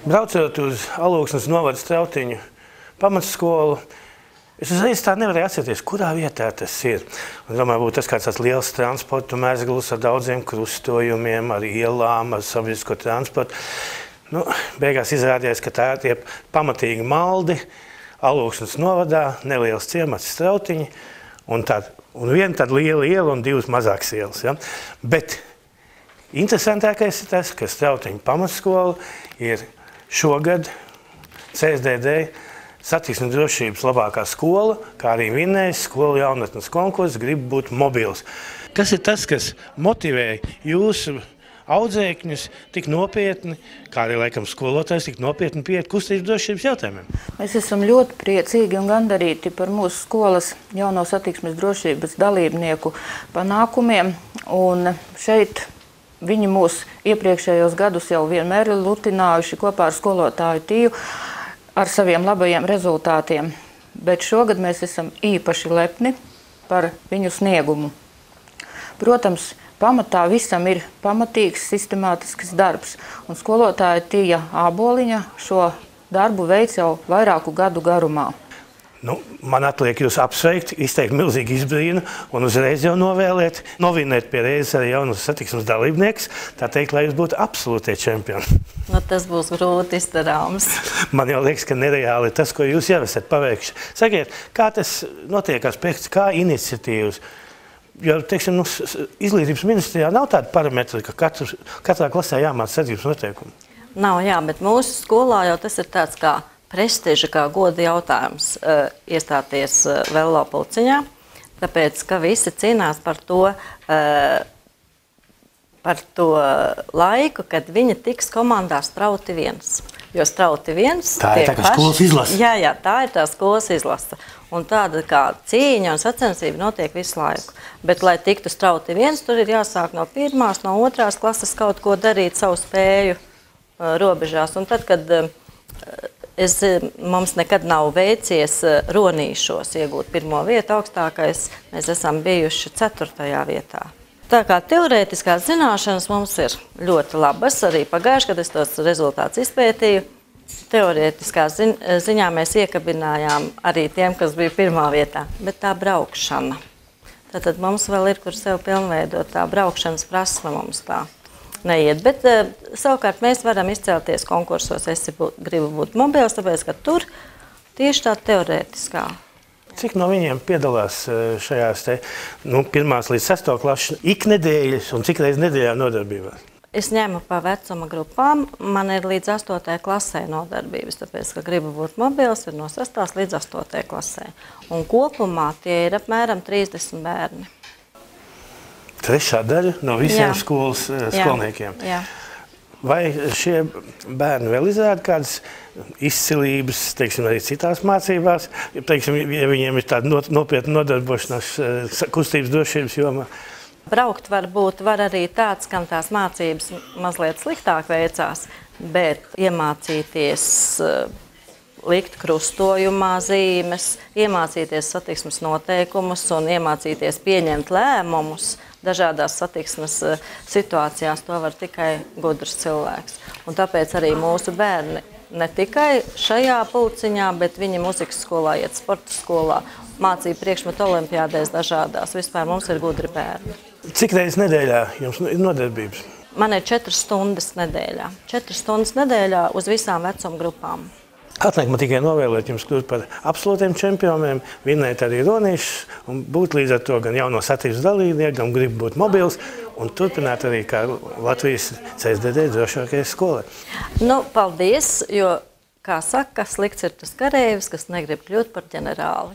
Braucot uz Alūksnes novada Strautiņu pamatskolu, es uzreiz tā nevarēju atcerēties, kurā vietā tas ir. Un domāju, būtu tas kāds tāds liels transportu mezgls ar daudziem krustojumiem, ar ielām, ar sabiedrisko transportu. Nu, beigās izrādījās, ka tā ir tie pamatīgi maldi Alūksnes novadā, neliels ciemats Strautiņi, un viena tāda liela iela un divas mazākas ielas. Ja? Bet interesantākais ir tas, ka Strautiņu pamatskola ir šogad CSDD satiksmes drošības labākā skola, kā arī vinnējis skolu jaunatnes konkurss grib būt mobils. Kas ir tas, kas motivē jūsu audzēkņus tik nopietni, kā arī laikam skolotājs tik nopietni pieiet kustības drošības jautājumiem? Mēs esam ļoti priecīgi un gandarīti par mūsu skolas jauno satiksmes drošības dalībnieku panākumiem. Un šeit viņi mūs iepriekšējos gadus jau vienmēr ir lutinājuši kopā ar skolotāju Tiju ar saviem labajiem rezultātiem. Bet šogad mēs esam īpaši lepni par viņu sniegumu. Protams, pamatā visam ir pamatīgs, sistemātisks darbs. Un skolotāja Tija Āboliņa šo darbu veic jau vairāku gadu garumā. Nu, man atliek jūs apsveikt, izteikt milzīgi izbrīnu un uzreiz jau novinēt pie reizes arī jaunas satiksmes dalībnieks, tā teikt, lai jūs būtu absolūtie čempioni. Nu, tas būs grūti izdarāms. Man jau liekas, ka nereāli ir tas, ko jūs jau esat paveikuši. Sakiet, kā tas notiekās pēc kā iniciatīvas? Jo, teiksim, izglītības ministrijā nav tāda parametra, ka katrā klasē jāmāca satiksmes noteikumi. Nav, jā, bet mūsu skolā jau tas ir tāds kā prestiža, kā goda jautājums iestāties velo pulciņā, tāpēc, ka visi cīnās par to laiku, kad viņi tiks komandā Strauti 1. Jo Strauti 1 tā ir tā kā skolas izlase. Jā, tā ir tā skolas izlase. Un tāda kā cīņa un sacensība notiek visu laiku. Bet, lai tiktu Strauti 1, tur ir jāsāk no 1., no 2. klases kaut ko darīt savu spēju robežās. Un tad, kad mums nekad nav veicies ronīšos iegūt 1. vietu augstākais, mēs esam bijuši 4. vietā. Tā kā teorētiskās zināšanas mums ir ļoti labas, arī pagājuši, kad es tos rezultātus izpētīju, teorētiskā ziņā mēs iekabinājām arī tiem, kas bija 1. vietā, bet tā braukšana. Tātad mums vēl ir, kur sev pilnveidot, tā braukšanas prasme mums tā neiet, bet savukārt mēs varam izcelties konkursos, gribu būt mobils, tāpēc, ka tur tieši tā teorētiskā. Cik no viņiem piedalās šajās 1. līdz 6. klases iknedēļas un cik reiz nedēļā nodarbībās? Es ņemu pa vecuma grupām, man ir līdz 8. klasē nodarbības, tāpēc, ka gribu būt mobils, ir no 6. līdz 8. klasē. Un kopumā tie ir apmēram 30 bērni. Trešā daļa no visiem skolas skolniekiem. Jā. Vai šie bērni vēl izrāda kādas izcilības, teiksim, arī citās mācībās? Teiksim, ja viņiem ir tāda nopietna nodarbošanās kustības drošības jomā? Braukt var arī tāds, kam tās mācības mazliet sliktāk veicās, bet iemācīties likt krustojumā zīmes, iemācīties satiksmes noteikumus un iemācīties pieņemt lēmumus dažādās satiksmes situācijās, to var tikai gudrs cilvēks. Un tāpēc arī mūsu bērni ne tikai šajā pulciņā, bet viņi muzikas skolā iet, sporta skolā, mācīja priekšmetu olimpiādēs dažādās. Vispār mums ir gudri bērni. Cik reizes nedēļā jums ir nodarbības? Man ir 4 stundas nedēļā. 4 stundas nedēļā uz visām vecuma grupām. Atliek man tikai novēlēt jums kļūt par absolūtiem čempioniem, vinnēt arī ronīšus un būt līdz ar to gan jauno satiksmes dalībnieku, gan grib būt mobils un turpināt arī kā Latvijas CSDD drošākajai skolai. Nu, paldies, jo, kā saka, slikts ir tas kareivis, kas negrib kļūt par ģenerāli.